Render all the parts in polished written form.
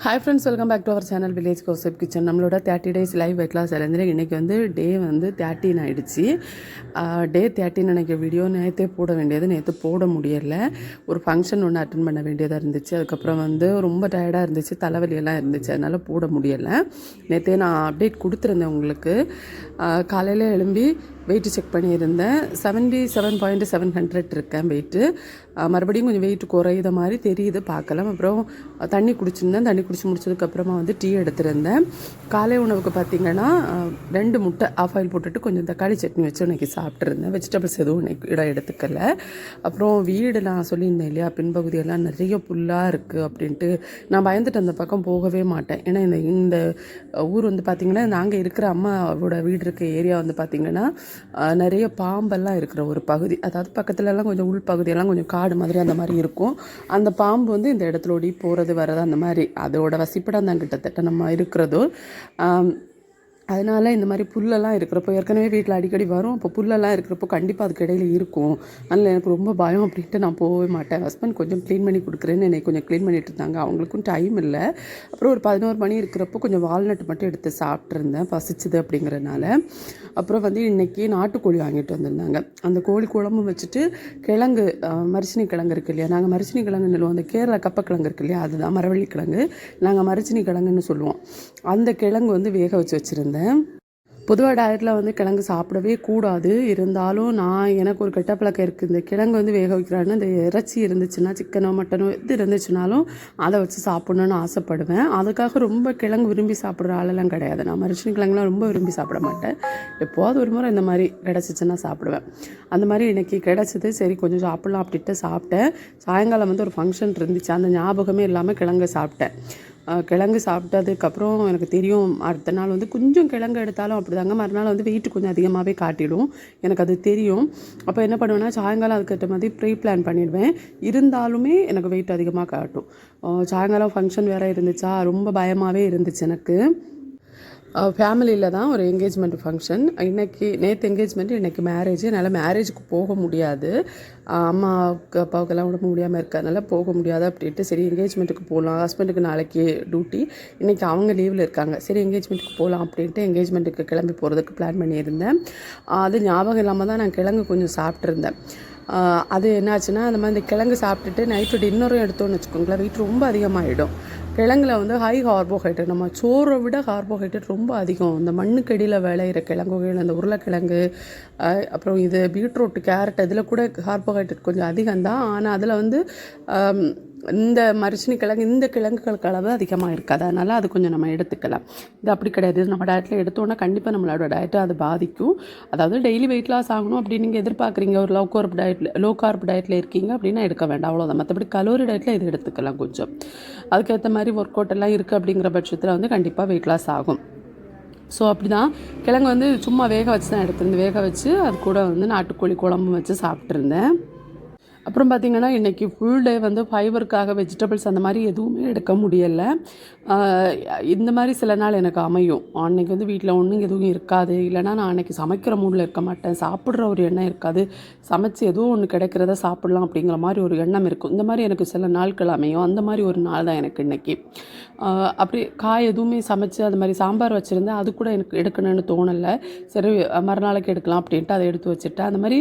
Hi friends, welcome back to our channel village gossip kitchen. நம்மளோட 30 days live weight loss சேலஞ்சில் இன்றைக்கி வந்து டே 13 ஆகிடுச்சு. டே 13 எனக்கு வீடியோ நேற்றே போட வேண்டியது, நேற்று போட முடியலை. ஒரு ஃபங்க்ஷன் ஒன்று அட்டன் பண்ண வேண்டியதாக இருந்துச்சு. அதுக்கப்புறம் ரொம்ப டயர்டாக இருந்துச்சு, தலைவலியெல்லாம் இருந்துச்சு, அதனால் போட முடியலை. நேற்றே நான் அப்டேட் கொடுத்துருந்தேன் உங்களுக்கு. காலையில் எழும்பி வெயிட்டு செக் பண்ணியிருந்தேன். 77.700 இருக்கேன் வெயிட்டு. மறுபடியும் கொஞ்சம் வெயிட் குறையிற மாதிரி தெரியுது, பார்க்கலாம். அப்புறம் தண்ணி குடிச்சிருந்தேன். தண்ணி குடிச்சு முடிச்சதுக்கப்புறமா டீ எடுத்துருந்தேன். காலை உணவுக்கு பார்த்திங்கன்னா 2 முட்டை ஆஃப் ஆயில் போட்டுட்டு கொஞ்சம் தக்காளி சட்னி வச்சு இன்றைக்கி சாப்பிட்ருந்தேன். வெஜிடபிள்ஸ் எதுவும் இன்னைக்கு இடம் எடுத்துக்கலை. அப்புறம் வீடு நான் சொல்லியிருந்தேன் இல்லையா, பின்பகுதியெல்லாம் நிறைய புல்லாக இருக்குது அப்படின்ட்டு. நான் பயந்துட்டு அந்த பக்கம் போகவே மாட்டேன். ஏன்னா இந்த ஊர் பார்த்திங்கன்னா, நாங்கள் இருக்கிற அம்மாவோட வீடு இருக்க ஏரியா பார்த்திங்கன்னா நிறைய பாம்பெல்லாம் இருக்கிற ஒரு பகுதி. அதாவது பக்கத்துலலாம் கொஞ்சம் உள் பகுதியெல்லாம் கொஞ்சம் காடு மாதிரி அந்த மாதிரி இருக்கும். அந்த பாம்பு இந்த இடத்துல ஓடி போகிறது வர்றது அந்த மாதிரி அதோட வசிப்பிடம் தான் கிட்டத்தட்ட நம்ம இருக்கிறதோ. அதனால் இந்த மாதிரி புல்லெல்லாம் இருக்கிறப்போ, ஏற்கனவே வீட்டில் அடிக்கடி வரும், அப்போ புல்லெல்லாம் இருக்கிறப்போ கண்டிப்பாக அதுக்கு இடையில இருக்கும். அதனால் எனக்கு ரொம்ப பயம் அப்படின்ட்டு நான் போகவே மாட்டேன். ஹஸ்பண்ட் கொஞ்சம் க்ளீன் பண்ணி கொடுக்குறேன்னு என்னை கொஞ்சம் க்ளீன் பண்ணிட்டு இருந்தாங்க. அவங்களுக்கும் டைம் இல்லை. அப்புறம் ஒரு 11 மணி இருக்கிறப்போ கொஞ்சம் வால்நட் மட்டும் எடுத்து சாப்பிட்ருந்தேன், பசிச்சுது அப்படிங்கிறனால. அப்புறம் இன்றைக்கி நாட்டுக்கோழி வாங்கிட்டு வந்திருந்தாங்க. அந்த கோழி குழம்பு வச்சுட்டு கிழங்கு, மரிச்சினி கிழங்கு இருக்குது இல்லையா, நாங்கள் மரிச்சினி கிழங்குன்னு சொல்லுவோம். அந்த கேரளா கப்பக்கிழங்கு இருக்கு இல்லையா, அதுதான் மரவள்ளி கிழங்கு, நாங்கள் மரிச்சினி கிழங்குன்னு சொல்லுவோம். அந்த கிழங்கு வேக வச்சு வச்சுருந்தேன். பொதுவாக டயட்டில் கிழங்கு சாப்பிடவே கூடாது. இருந்தாலும் எனக்கு ஒரு கெட்ட பழக்கம் இருக்குது. இந்த கிழங்கு வேக வைக்கிறான்னு இந்த இறைச்சி இருந்துச்சுன்னா, சிக்கனோ மட்டனோ எது இருந்துச்சுனாலும் அதை வச்சு சாப்பிட்ணுன்னு ஆசைப்படுவேன். அதுக்காக ரொம்ப கிழங்கு விரும்பி சாப்பிட்ற ஆளெல்லாம் கிடையாது. நான் மரிச்சினி கிழங்குலாம் ரொம்ப விரும்பி சாப்பிட மாட்டேன். எப்போது ஒரு முறை இந்த மாதிரி கிடச்சிச்சின்னா சாப்பிடுவேன். அந்த மாதிரி இன்றைக்கி கிடச்சிது. சரி கொஞ்சம் சாப்பிட்லாம் அப்படின்ட்டு சாப்பிட்டேன். சாயங்காலம் ஒரு ஃபங்க்ஷன் இருந்துச்சு, அந்த ஞாபகமே இல்லாமல் கிழங்கு சாப்பிட்டேன். கிழங்கு சாப்பிட்டதுக்கப்புறம் எனக்கு தெரியும், அடுத்த நாள் கொஞ்சம் கிழங்கு எடுத்தாலும் அப்படி தாங்க, மறுநாள் வெயிட் கொஞ்சம் அதிகமாகவே காட்டிடும், எனக்கு அது தெரியும். அப்போ என்ன பண்ணுவேன்னா, சாயங்காலம் அதுக்கேற்ற மாதிரி ப்ரீ பிளான் பண்ணிடுவேன். இருந்தாலுமே எனக்கு வெயிட் அதிகமாக காட்டும். சாயங்காலம் ஃபங்க்ஷன் வேறு இருந்துச்சா, ரொம்ப பயமாகவே இருந்துச்சு எனக்கு. ஃபேமிலியில் தான் ஒரு என்கேஜ்மெண்ட் ஃபங்க்ஷன். நேற்று என்கேஜ்மெண்ட், இன்றைக்கி மேரேஜ். என்னால் மேரேஜுக்கு போக முடியாது, அம்மாவுக்கு அப்பாவுக்கெல்லாம் உடம்பு முடியாமல் இருக்கிறதுனால போக முடியாது அப்படின்ட்டு சரி என்கேஜ்மெண்ட்டுக்கு போகலாம். ஹஸ்பண்டுக்கு நாளைக்கு டியூட்டி, இன்றைக்கி அவங்க லீவில் இருக்காங்க. சரி என்கேஜ்மெண்ட்டுக்கு போகலாம் அப்படின்ட்டு என்கேஜ்மெண்ட்டுக்கு கிளம்பி போகிறதுக்கு பிளான் பண்ணியிருந்தேன். அது ஞாபகம் இல்லாமல் தான் நான் கிழங்கு கொஞ்சம் சாப்பிட்ருந்தேன். அது என்னாச்சுன்னா, அந்த மாதிரி இந்த கிழங்கு சாப்பிட்டுட்டு நைட்டு டின்னரும் எடுத்தோன்னு வச்சுக்கோங்களேன், வெயிட் ரொம்ப அதிகமாகிடும். கிழங்குல ஹை கார்போஹைட்ரேட், நம்ம சோறை விட கார்போஹைட்ரேட் ரொம்ப அதிகம். இந்த மண்ணுக்கடியில் விளையிற கிழங்குகள், அந்த உருளைக்கிழங்கு, அப்புறம் இது பீட்ரூட், கேரட், இதில் கூட கார்போஹைட்ரேட் கொஞ்சம் அதிகம்தான். ஆனால் அதில் இந்த மரிச்சினி கிழங்கு, இந்த கிழங்குகளுக்கு அளவு அதிகமாக இருக்காது. அதனால் அது கொஞ்சம் நம்ம எடுத்துக்கலாம். இது அப்படி கிடையாது. நம்ம டயட்டில் எடுத்தோன்னா கண்டிப்பாக நம்மளோட டயட்டை அது பாதிக்கும். அதாவது டெய்லி வெயிட் லாஸ் ஆகணும் அப்படின்னு நீங்கள் எதிர்பார்க்குறீங்க, ஒரு லோ கார்ப் டயட்டில் இருக்கீங்க அப்படின்னா எடுக்க வேண்டாம், அவ்வளோதான். மற்றபடி கலோரி டயட்டில் இது எடுத்துக்கலாம் கொஞ்சம். அதுக்கேற்ற மாதிரி ஒர்க் அவுட் எல்லாம் இருக்குது அப்படிங்கிற பட்சத்தில் கண்டிப்பாக வெயிட் லாஸ் ஆகும். ஸோ அப்படி தான் கிழங்கு சும்மா வேக வச்சு தான் எடுத்துருந்து, வேக வச்சு அது கூட நாட்டுக்கோழி குழம்பு வச்சு சாப்பிட்ருந்தேன். அப்புறம் பார்த்திங்கன்னா, இன்றைக்கி ஃபுல் டே ஃபைபருக்காக வெஜிடபிள்ஸ் அந்த மாதிரி எதுவுமே எடுக்க முடியலை. இந்த மாதிரி சில நாள் எனக்கு அமையும். அன்றைக்கி வீட்டில் ஒன்றும் எதுவும் இருக்காது, இல்லைனா நான் அன்றைக்கி சமைக்கிற மூடில் இருக்க மாட்டேன், சாப்பிட்ற ஒரு எண்ணம் இருக்காது, சமைச்சு எதுவும் ஒன்று கிடைக்கிறத சாப்பிட்லாம் அப்படிங்கிற மாதிரி ஒரு எண்ணம் இருக்கும். இந்த மாதிரி எனக்கு சில நாட்கள் அமையும். அந்த மாதிரி ஒரு நாள் தான் எனக்கு இன்றைக்கி. அப்படி காய் எதுவுமே சமைச்சு அது மாதிரி சாம்பார் வச்சுருந்தேன், அது கூட எனக்கு எடுக்கணும்னு தோணலை. சரி மறுநாளைக்கு எடுக்கலாம் அப்படின்ட்டு அதை எடுத்து வச்சுட்டேன். அந்த மாதிரி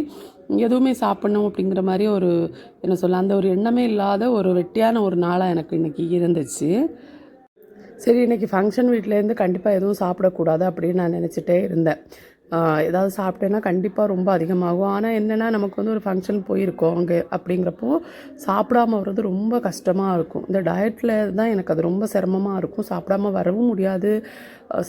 எதுவுமே சாப்பிட்ணும் அப்படிங்கிற மாதிரி அந்த ஒரு எண்ணமே இல்லாத ஒரு வெட்டியான ஒரு நாளாக எனக்கு இன்றைக்கி இருந்துச்சு. சரி இன்றைக்கி ஃபங்க்ஷன் வீட்டிலேருந்து கண்டிப்பாக எதுவும் சாப்பிடக்கூடாது அப்படின்னு நான் நினச்சிட்டே இருந்தேன். ஏதாவது சாப்பிட்டேன்னா கண்டிப்பாக ரொம்ப அதிகமாகும். ஆனால் என்னென்னா, நமக்கு ஒரு ஃபங்க்ஷன் போயிருக்கோம் அங்கே அப்படிங்கிறப்போ சாப்பிடாமல் வர்றது ரொம்ப கஷ்டமாக இருக்கும். இந்த டயட்டில் தான் எனக்கு அது ரொம்ப சிரமமாக இருக்கும். சாப்பிடாம வரவும் முடியாது,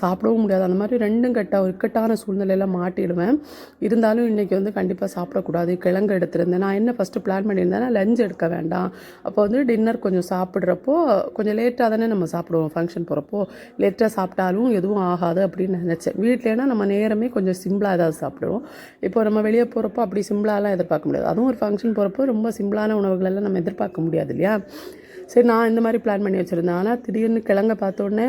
சாப்பிடவும் முடியாது. அந்த மாதிரி ரெண்டும் இக்கட்டான சூழ்நிலையில் மாட்டிடுவேன். இருந்தாலும் இன்றைக்கி கண்டிப்பாக சாப்பிடக்கூடாது. கிழங்கு எடுத்திருந்தேன். நான் என்ன ஃபஸ்ட்டு பிளான் பண்ணியிருந்தேன்னா, லஞ்ச் எடுக்க வேண்டாம், அப்போ டின்னர் கொஞ்சம் சாப்பிட்றப்போ கொஞ்சம் லேட்டாக தானே நம்ம சாப்பிடுவோம். ஃபங்க்ஷன் போகிறப்போ லேட்டாக சாப்பிட்டாலும் எதுவும் ஆகாது அப்படின்னு நினச்சேன். வீட்டிலேனா நம்ம நேரமே கொஞ்சம் சிம்பிளாக ஏதாவது சாப்பிடுவோம். இப்போ நம்ம வெளியே போகிறப்போ அப்படி சிம்பிளாலாம் எதிர்பார்க்க முடியாது. அதுவும் ஒரு ஃபங்க்ஷன் போகிறப்போ ரொம்ப சிம்பிளான உணவுகளெல்லாம் நம்ம எதிர்பார்க்க முடியாது இல்லையா. சரி நான் இந்த மாதிரி பிளான் பண்ணி வச்சுருந்தேன். ஆனால் திடீர்னு கிழங்கை பார்த்தோன்னே,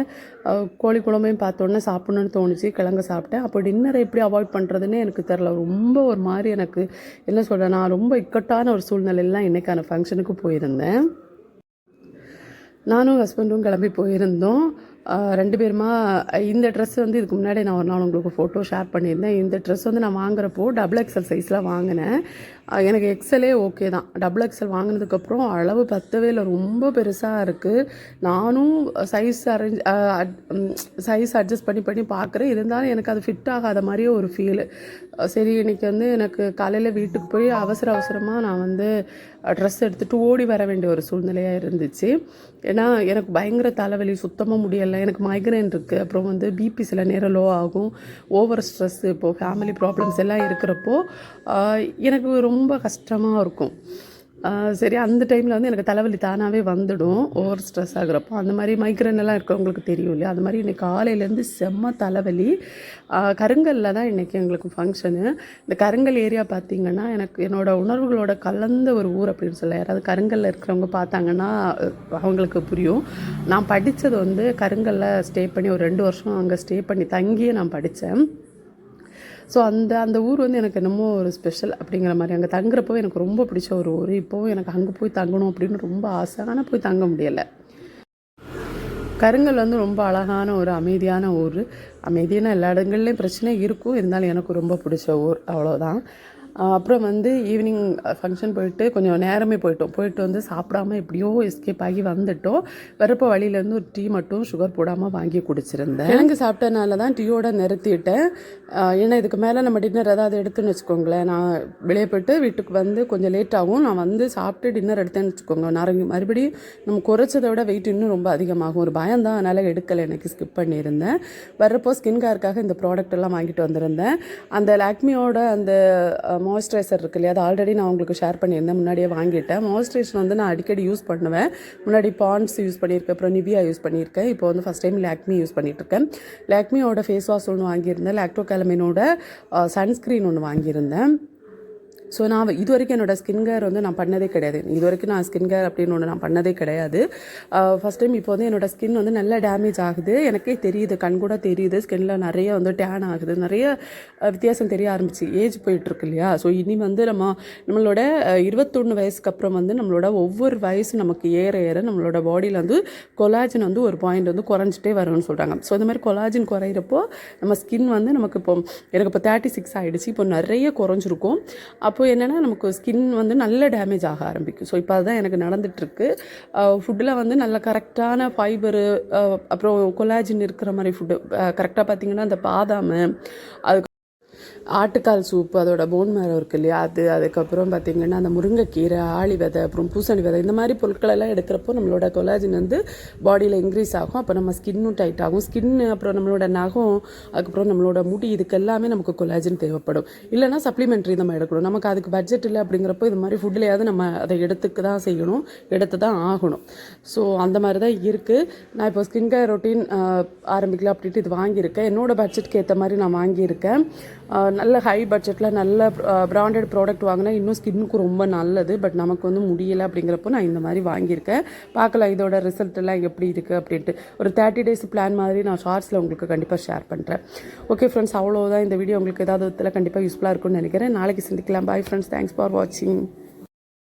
கோழி குழம்பையும் பார்த்தோன்னே சாப்பிட்ணுன்னு தோணுச்சு. கிழங்கு சாப்பிட்டேன். அப்போ டின்னரை எப்படி அவாய்ட் பண்ணுறதுன்னு எனக்கு தெரில. ரொம்ப ஒரு மாதிரி எனக்கு என்ன சொல்கிறேன், நான் ரொம்ப இக்கட்டான ஒரு சூழ்நிலையெல்லாம் இன்றைக்கான ஃபங்க்ஷனுக்கு போயிருந்தேன். நானும் ஹஸ்பண்டும் கிளம்பி போயிருந்தோம். 2 பேருமா இந்த ட்ரெஸ் வந்து இதுக்கு முன்னாடி நான் ஒரு நாள் உங்களுக்கு ஃபோட்டோ ஷேர் பண்ணியிருந்தேன். இந்த ட்ரெஸ் வந்து நான் வாங்குறப்போ டபுள் எக்ஸல் சைஸில் வாங்கினேன். எனக்கு எக்ஸலே ஓகே தான். டபுள் எக்ஸல் வாங்கினதுக்கப்புறம் அளவு பத்தவே இல்லை, ரொம்ப பெருசாக இருக்குது. நானும் சைஸ் அட்ஜஸ்ட் பண்ணி பார்க்குறேன். இருந்தாலும் எனக்கு அது ஃபிட் ஆகாத மாதிரியே ஒரு ஃபீலு. சரி, இன்றைக்கி வந்து எனக்கு காலையில் வீட்டுக்கு போய் அவசரமாக நான் வந்து ட்ரெஸ் எடுத்துகிட்டு ஓடி வர வேண்டிய ஒரு சூழ்நிலையாக இருந்துச்சு. ஏன்னா எனக்கு பயங்கர தலைவலி, சுத்தமாக முடியலை. எனக்கு மைக்ரைன் இருக்குது. அப்புறம் வந்து பிபி சில நேரம் லோ ஆகும். ஓவர் ஸ்ட்ரெஸ்ஸு, இப்போது ஃபேமிலி ப்ராப்ளம்ஸ் எல்லாம் இருக்கிறப்போ எனக்கு ரொம்ப கஷ்டமாக இருக்கும். சரி, அந்த டைமில் வந்து எனக்கு தலைவலி தானாகவே வந்துடும் ஓவர் ஸ்ட்ரெஸ் ஆகுறப்போ. அந்த மாதிரி மைக்ரைன் எல்லாம் இருக்கிறவங்களுக்கு தெரியும் இல்லையா? அது மாதிரி இன்றைக்கி காலையிலேருந்து செம்ம தலைவலி. கருங்கல்ல தான் இன்றைக்கி எங்களுக்கு ஃபங்க்ஷனு. இந்த கருங்கல் ஏரியா பார்த்திங்கன்னா எனக்கு என்னோடய உணர்வுகளோட கலந்த ஒரு ஊர் அப்படின்னு சொல்ல, யாராவது கருங்கல்ல இருக்கிறவங்க பார்த்தாங்கன்னா அவங்களுக்கு புரியும். நான் படித்தது வந்து கருங்கல்ல ஸ்டே பண்ணி ஒரு 2 வருஷம் அங்கே ஸ்டே பண்ணி தங்கியே நான் படித்தேன். ஸோ அந்த ஊர் வந்து எனக்கு என்னமோ ஒரு ஸ்பெஷல் அப்படிங்கிற மாதிரி. அங்கே தங்குறப்போ எனக்கு ரொம்ப பிடிச்ச ஒரு ஊர். இப்போவும் எனக்கு அங்கே போய் தங்கணும் அப்படின்னு ரொம்ப ஆசை, ஆனால் போய் தங்க முடியலை. கருங்கல் வந்து ரொம்ப அழகான ஒரு அமைதியான ஊர். அமைதியான எல்லா இடங்கள்லேயும் பிரச்சனை இருக்கும், இருந்தாலும் எனக்கு ரொம்ப பிடிச்ச ஊர், அவ்வளோதான். அப்புறம் வந்து ஈவினிங் ஃபங்க்ஷன் போயிட்டு கொஞ்சம் நேரமே போயிட்டு வந்து சாப்பிடாமல் எப்படியோ எஸ்கேப் ஆகி வந்துட்டோம். வரப்போ வழியிலேருந்து ஒரு டீ மட்டும் சுகர் போடாமல் வாங்கி குடிச்சிருந்தேன். எனக்கு சாப்பிட்டனால தான் டீயோட நிறுத்திட்டேன். ஏன்னா இதுக்கு மேலே நம்ம டின்னர் ஏதாவது எடுத்துன்னு வச்சுக்கோங்களேன், நான் வெளியே போய்ட்டு வீட்டுக்கு வந்து கொஞ்சம் லேட் ஆகும். நான் வந்து சாப்பிட்டு டின்னர் எடுத்தேன்னு வச்சுக்கோங்க, நான் மறுபடியும் நம்ம குறைச்சதை விட வெயிட் இன்னும் ரொம்ப அதிகமாகும். ஒரு பயம் தான், அதனால் எடுக்கலை, எனக்கு ஸ்கிப் பண்ணியிருந்தேன். வர்றப்போ ஸ்கின் கேருக்காக இந்த ப்ராடக்ட் எல்லாம் வாங்கிட்டு வந்திருந்தேன். அந்த லாக்மியோட அந்த மாய்ஸ்சரைசர் இருக்கு இல்லையா, அது ஆல்ரெடி நான் உங்களுக்கு ஷேர் பண்ணியிருந்தேன், முன்னாடியே வாங்கிட்டேன். மாய்ஸ்சரைசர் வந்து நான் அடிக்கடி யூஸ் பண்ணுவேன். முன்னாடி பாண்ட்ஸ் யூஸ் பண்ணியிருக்கேன், அப்புறம் நிவியா யூஸ் பண்ணியிருக்கேன். இப்போ வந்து ஃபஸ்ட் டைம் லாக்மி யூஸ் பண்ணிகிட்ருக்கேன். லாக்மியோட ஃபேஸ் வாஷ் ஒன்று வாங்கியிருந்தேன், லாக்டோகாலமினோட சன்ஸ்க்ரீன் ஒன்று வாங்கியிருந்தேன். ஸோ நான் இது வரைக்கும் என்னோடய ஸ்கின் கேர் வந்து நான் பண்ணதே கிடையாது. இது வரைக்கும் நான் ஸ்கின் கேர் அப்படின்னு ஒன்று நான் பண்ணதே கிடையாது. ஃபஸ்ட் டைம் இப்போ வந்து என்னோடய ஸ்கின் வந்து நல்லா டேமேஜ் ஆகுது, எனக்கே தெரியுது, கண் கூட தெரியுது. ஸ்கின்னில் நிறைய வந்து டேன் ஆகுது, நிறைய வித்தியாசம் தெரிய ஆரம்பிச்சு. ஏஜ் போயிட்டுருக்கு இல்லையா? ஸோ இனி வந்து நம்மளோட 21 வயசுக்கு அப்புறம் வந்து நம்மளோட ஒவ்வொரு வயசு நமக்கு ஏற நம்மளோட பாடியில் வந்து கொலாஜன் வந்து ஒரு பாயிண்ட் வந்து குறைஞ்சிட்டே வரும்னு சொல்கிறாங்க. ஸோ இந்த மாதிரி கொலாஜன் குறையிறப்போ நம்ம ஸ்கின் வந்து எனக்கு எனக்கு இப்போ 36 ஆகிடுச்சு. இப்போ நிறைய குறைஞ்சிருக்கும். அப்போது என்னென்னா நமக்கு ஸ்கின் வந்து நல்ல டேமேஜ் ஆக ஆரம்பிக்கும். ஸோ இப்போ அதுதான் எனக்கு நடந்துகிட்ருக்கு. ஃபுட்டில் வந்து நல்ல கரெக்டான ஃபைபரு, அப்புறம் கொலாஜின் இருக்கிற மாதிரி ஃபுட்டு கரெக்டாக பார்த்திங்கன்னா அந்த பாதாம், அதுக்கு ஆட்டுக்கால் சூப்பு, அதோட போன் மேரோ இருக்குது இல்லையா, அதுக்கப்புறம் பார்த்திங்கன்னா அந்த முருங்கைக்கீரை, ஆளி விதை, அப்புறம் பூசணி விதை, இந்த மாதிரி பொருட்களெல்லாம் எடுக்கிறப்போ நம்மளோட கொலாஜின் வந்து பாடியில் இன்க்ரீஸ் ஆகும். அப்போ நம்ம ஸ்கின்னும் டைட் ஆகும். ஸ்கின்னு, அப்புறம் நம்மளோட நகம், அதுக்கப்புறம் நம்மளோட முடி, இதுக்கு எல்லாமே நமக்கு கொலாஜின் தேவைப்படும். இல்லைனா சப்ளிமெண்ட்ரி நம்ம எடுக்கணும். நமக்கு அதுக்கு பட்ஜெட் இல்லை அப்படிங்கிறப்போ இது மாதிரி ஃபுட்லையாவது நம்ம அதை எடுத்துக்க தான் செய்யணும், எடுத்து தான் ஆகணும். ஸோ அந்த மாதிரி தான் இருக்குது. நான் இப்போ ஸ்கின் கேர் ரொட்டீன் ஆரம்பிக்கலாம் அப்படின்ட்டு இது வாங்கியிருக்கேன். என்னோடய பட்ஜெட்டுக்கு ஏற்ற மாதிரி நான் வாங்கியிருக்கேன். நல்ல ஹை பட்ஜெட்டில் நல்ல பிராண்டட் ப்ராடக்ட் வாங்கினா இன்னும் ஸ்கின்னுக்கு ரொம்ப நல்லது. பட் நமக்கு வந்து முடியலை அப்படிங்கிறப்போ நான் இந்த மாதிரி வாங்கியிருக்கேன். பார்க்கலாம் இதோட ரிசல்ட் எல்லாம் எப்படி இருக்குது அப்படின்ட்டு. ஒரு 30 days பிளான் மாதிரி நான் ஷார்ட்ஸில் உங்களுக்கு கண்டிப்பாக ஷேர் பண்ணுறேன். ஓகே ஃப்ரெண்ட்ஸ், அவ்வளோதான். இந்த வீடியோ உங்களுக்கு ஏதாவது கண்டிப்பாக யூஸ்ஃபுல்லாக இருக்கும்னு நினைக்கிறேன். நாளைக்கு சந்திக்கலாம். பாய் ஃப்ரெண்ட்ஸ், தேங்க்ஸ் ஃபார் வாட்சிங்.